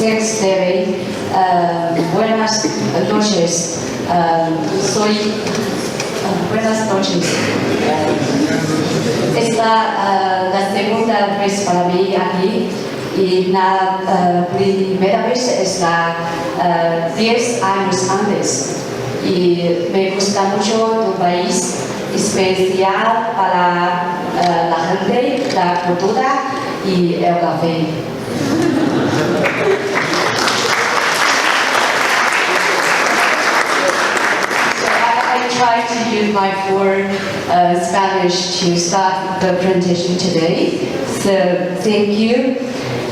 Thanks, David. Buenas noches. Buenas noches. Esta la segunda vez para mí aquí y la primera vez es la 10 años antes. Y me gusta mucho tu país, especial para la gente, la cultura y el café. I tried to use my Spanish to start the presentation today, so thank you.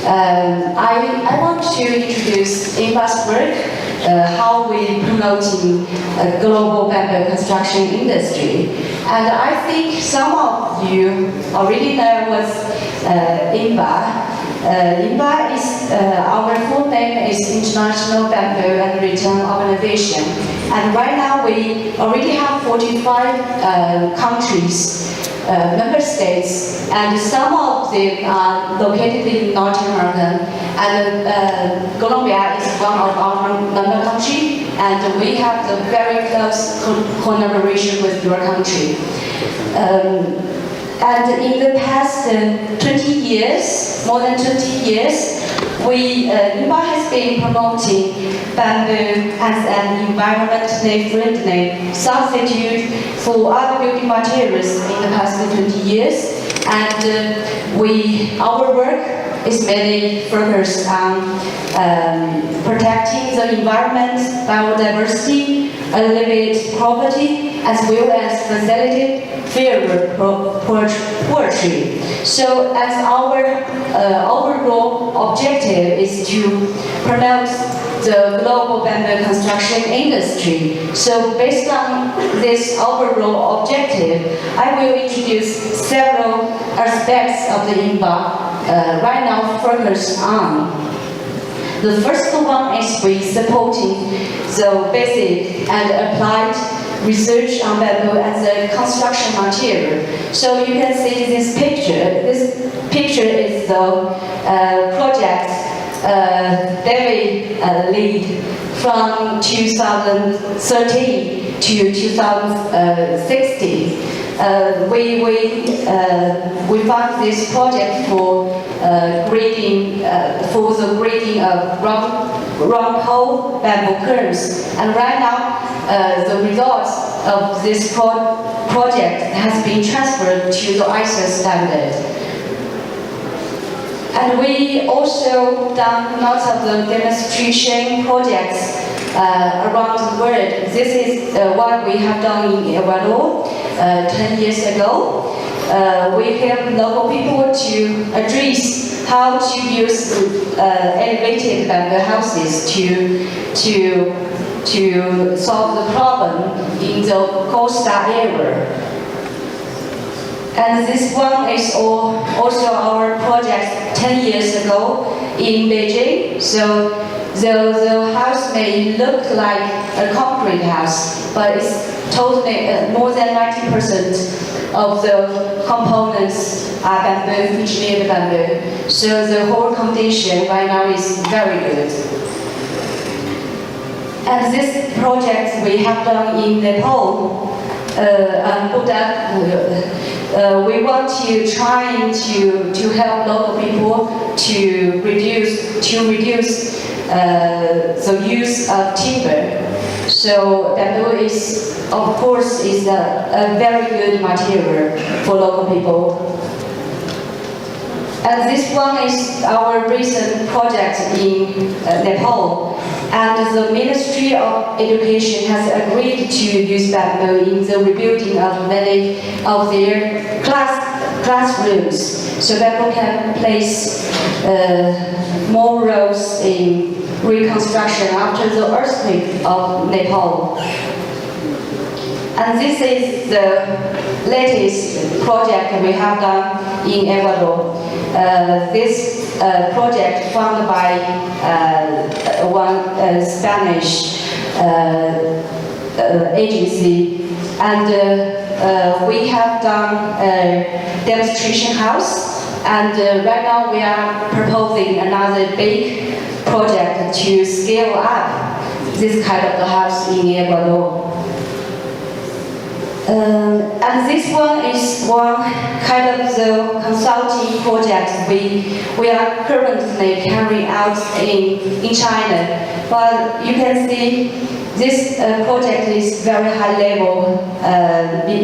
I want to introduce INBAR's work, how we promoting a global bamboo construction industry. And I think some of you already know what's INBAR. INBAR is, our full name is International Bamboo and Return Organization. And right now we already have 45 countries, member states, and some of them are located in North America. And Colombia is one of our member countries, and we have a very close collaboration with your country. And in the past 20 years, more than 20 years, INBAR has been promoting bamboo as an environmentally friendly substitute for other building materials in the past 20 years. And our work is mainly focused on protecting the environment, biodiversity, elevate poverty, as well as facilitate fair poetry. So as our overall objective is to promote the global bamboo construction industry. So based on this overall objective, I will introduce several aspects of the INBAR right now focused on. The first one is we supporting the basic and applied research on bamboo as a construction material. So you can see this picture. This picture is the project Kewei Lui from 2013 to 2016. We found this project for grading of round hole bamboo curves, and right now the results of this project has been transferred to the ISO standard. And we also done lots of the demonstration projects around the world. This is what we have done in Ecuador 10 years ago. We help local people to address how to use elevated bamboo houses to solve the problem in the coastal area. And this one is also our project 10 years ago in Beijing. So the house may look like a concrete house, but it's totally more than 90% of the components are bamboo, engineered bamboo. So the whole condition right now is very good. And this project we have done in Nepal, we want to try to help local people to reduce the use of timber. So bamboo is, of course, is a very good material for local people. And this one is our recent project in Nepal. And the Ministry of Education has agreed to use bamboo in the rebuilding of many of their classrooms. So bamboo can place more roles in reconstruction after the earthquake of Nepal. And this is the latest project we have done in Ecuador. This project funded by one Spanish agency, and we have done a demonstration house And right now we are proposing another big project to scale up this kind of the house in Ecuador. And this one is one kind of the consulting project we are currently carrying out in China. But you can see this project is very high level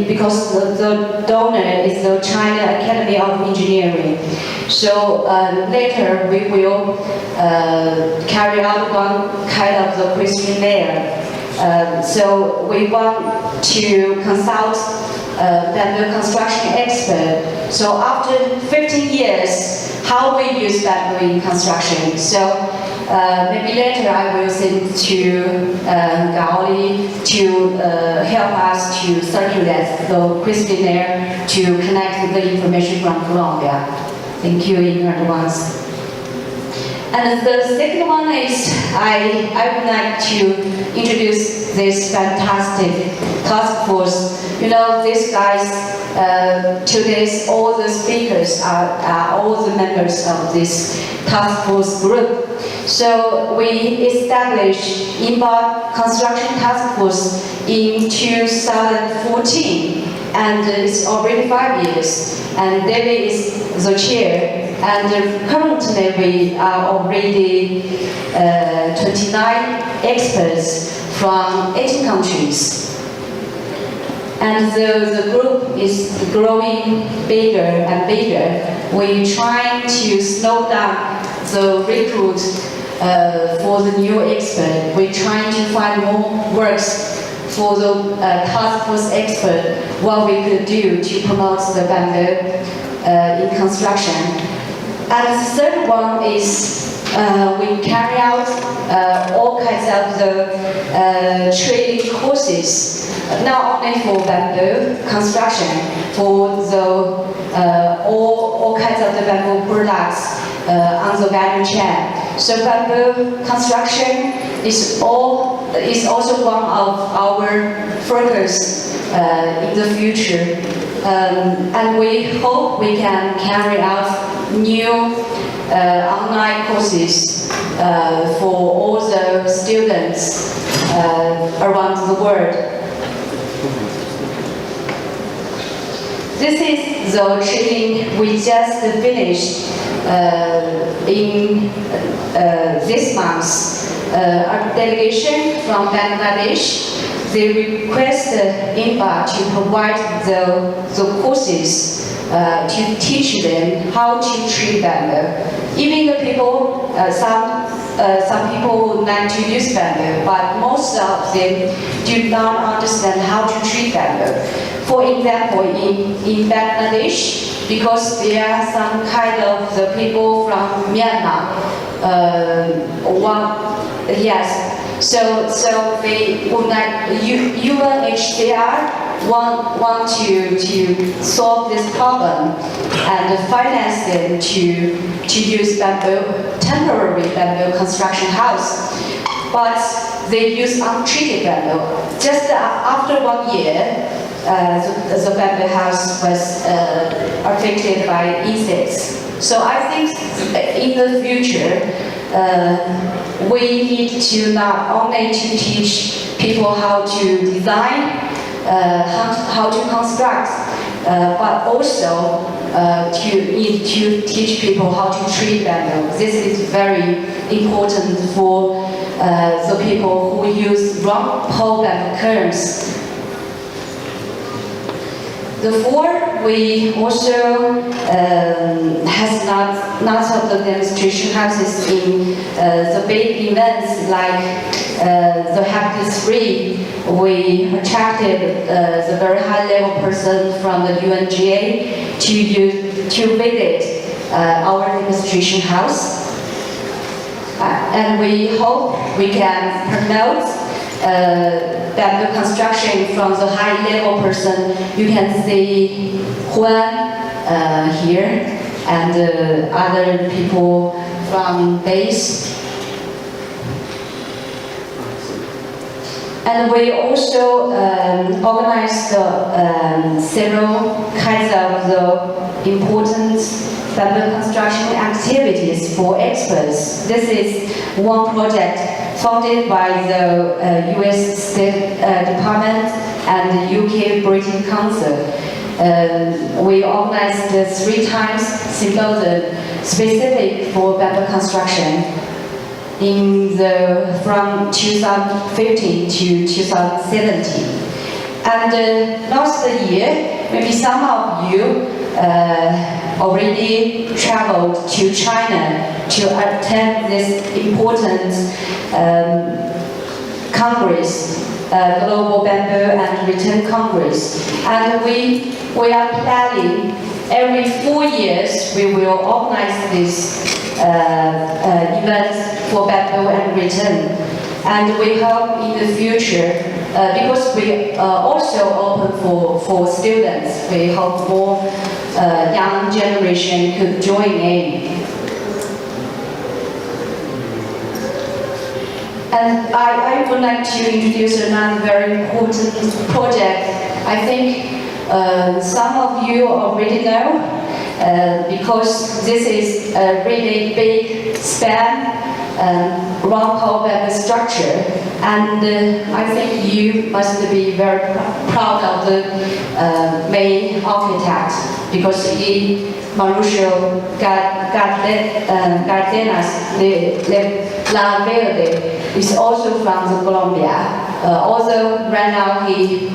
because the donor is the China Academy of Engineering. So later we will carry out one kind of the questionnaire. So we want to consult bamboo construction expert. So after 15 years, how we use bamboo in construction. So maybe later I will send to Gaoli to help us to circulate the questionnaire to connect the information from Colombia. Thank you in advance. And the second one is I would like to introduce this fantastic task force. You know, these guys, today's all the speakers are all the members of this task force group. So we established INBAR Construction Task Force in 2014, and it's already 5 years. And David is the chair. And currently we are already 29 experts from 18 countries. And the group is growing bigger and bigger. We're trying to slow down the recruit for the new expert. We're trying to find more works for the task force expert, what we could do to promote the bamboo in construction. And the third one is we carry out all kinds of the training courses, not only for bamboo construction, for the all kinds of the bamboo products on the value chain. So bamboo construction is also one of our focus in the future. And we hope we can carry out new online courses for all the students around the world. This is the training we just finished in this month. Our delegation from Bangladesh, they requested INBAR to provide the courses to teach them how to treat bamboo. Even the people, some people would like to use bamboo, but most of them do not understand how to treat bamboo. For example, in Bangladesh, because there are some kind of the people from Myanmar, so they would like UNHCR want to solve this problem and finance them to use bamboo, temporary bamboo construction house. But they use untreated bamboo. Just after 1 year, the bamboo house was affected by insects. So I think in the future, we need to not only to teach people how to design, how to construct, but also to teach people how to treat bamboo. This is very important for the people who use rock pole bamboo curves. The fourth, we also has lots of the demonstration houses in the big events like the Happy 3. We attracted the very high level person from the UNGA to visit our demonstration house. And we hope we can promote bamboo construction from the high level person. You can see Juan here and other people from base. And we also organized several kinds of the important bamboo construction activities for experts. This is one project funded by the US State Department and the UK British Council. We organized 3 times symposium specific for bamboo construction from 2015 to 2017. And last year, maybe some of you already traveled to China to attend this important Congress, Global Bamboo and Return Congress. And we are planning every 4 years we will organize this event for bamboo and return. And we hope in the future, because we also open for students, we hope more young generation could join in. And I would like to introduce another very important project. I think some of you already know, because this is a really big span round pole bamboo structure, and I think you must be very proud of the main architect, because he, Mauricio Gardenas La Verde, is also from Colombia. Although right now he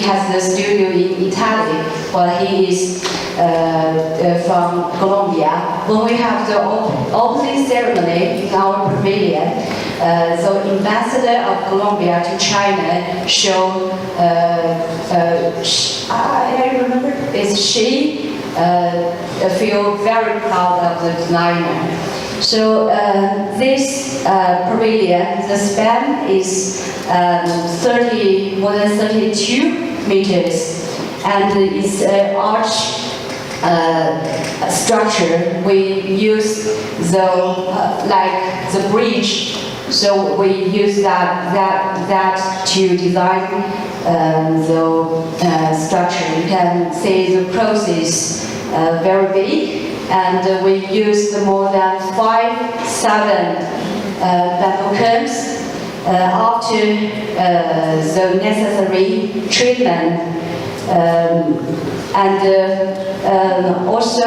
has the studio in Italy, but he is from Colombia. When we have the opening ceremony in our pavilion, the ambassador of Colombia to China show, I remember, she feel very proud of the designer. So this pavilion, the span is more than 32 meters, and it's an arch structure. We use like the bridge, so we use that to design the structure. You can see the process very big. And we used more than 7 bamboo cones after the necessary treatment. And also,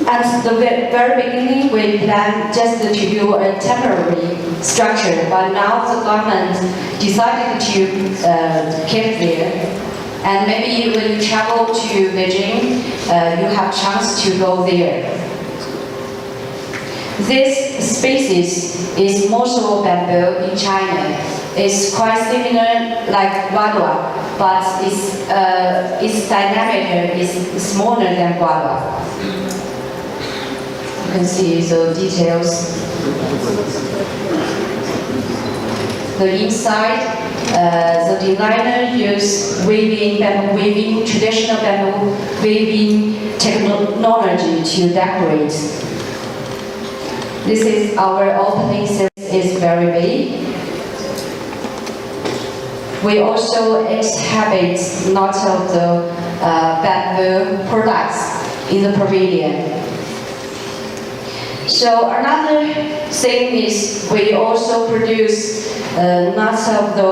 at the very beginning, we planned just to do a temporary structure, but now the government decided to keep there. And maybe when you travel to Beijing, you have chance to go there. This species is Mosul bamboo in China. It's quite similar like Guadua, but its diameter is smaller than Guadua. You can see the details. The inside, the designer used bamboo weaving, traditional bamboo weaving technology to decorate. This is our opening series. Is very big. We also exhibit lots of the bamboo products in the pavilion. So another thing is we also produce lots of the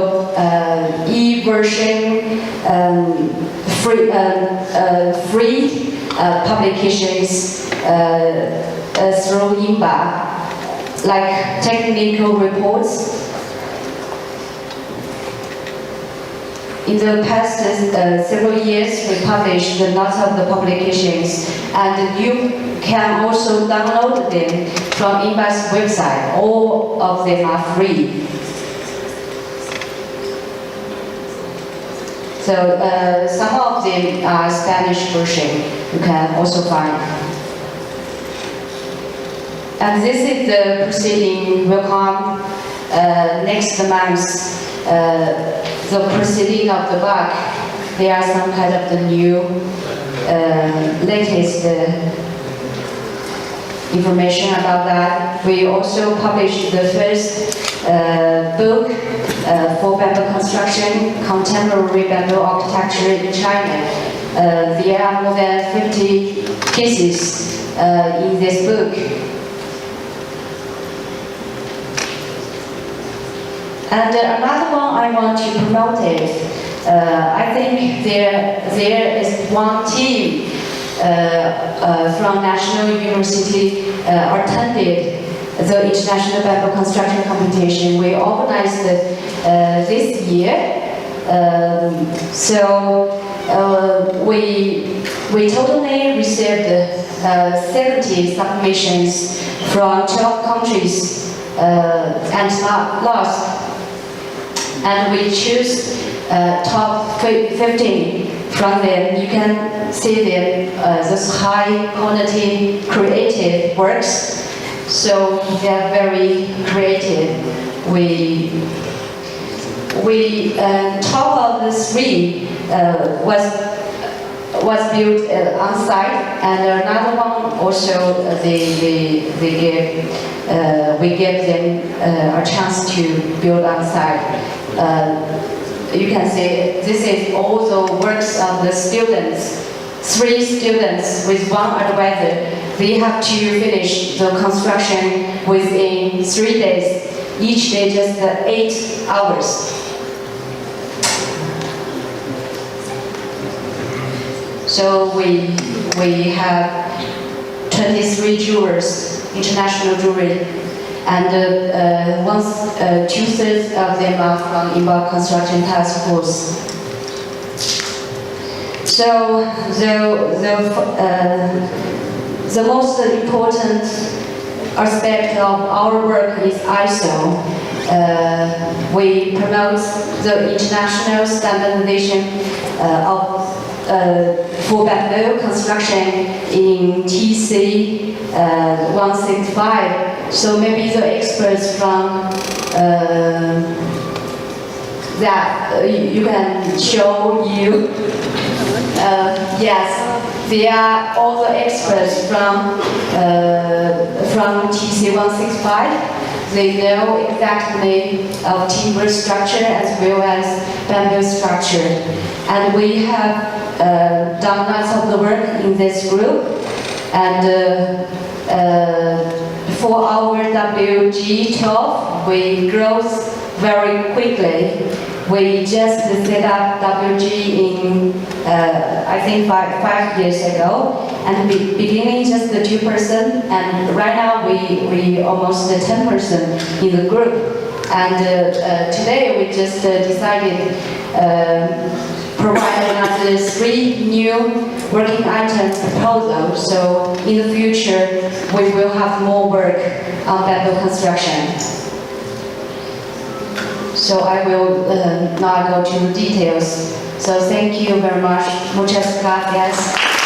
e-version free publications through INBAR, like technical reports. In the past several years, we published lots of the publications, and you can also download them from INBAR's website. All of them are free. So some of them are Spanish version. You can also find. And this is the proceeding will come next month. The proceeding of the book. There are some kind of the new latest information about that. We also published the first book for bamboo construction, contemporary bamboo architecture in China. There are more than 50 pieces in this book. And another one I want to promote it. I think there is one team from National University attended the International Bamboo Construction Competition we organized this year. We totally received 70 submissions from 12 countries and lost. And we choose top 15 from them. You can see them, those high quality creative works. So they are very creative. Top of the three was built on site, and another one also we gave them a chance to build on site. You can see this is all the works of the students. 3 students with 1 advisor. They have to finish the construction within 3 days. Each day just 8 hours. So we have 23 jurors, international jury, and 2/3 of them are from INBAR Construction Task Force. So the most important aspect of our work is ISO. We promote the international standardization for bamboo construction in TC 165. So maybe the experts from that you can show you. Yes, they are all the experts from TC 165. They know exactly of timber structure as well as bamboo structure. And we have done lots of the work in this group. And for our WG12, we grow very quickly. We just set up WG in, I think, five years ago, and beginning just the 2%, and right now we almost 10% in the group. And today we just decided provide another 3 new working item proposals. So in the future we will have more work on bamboo construction. So I will not go to details. So thank you very much. Muchas gracias.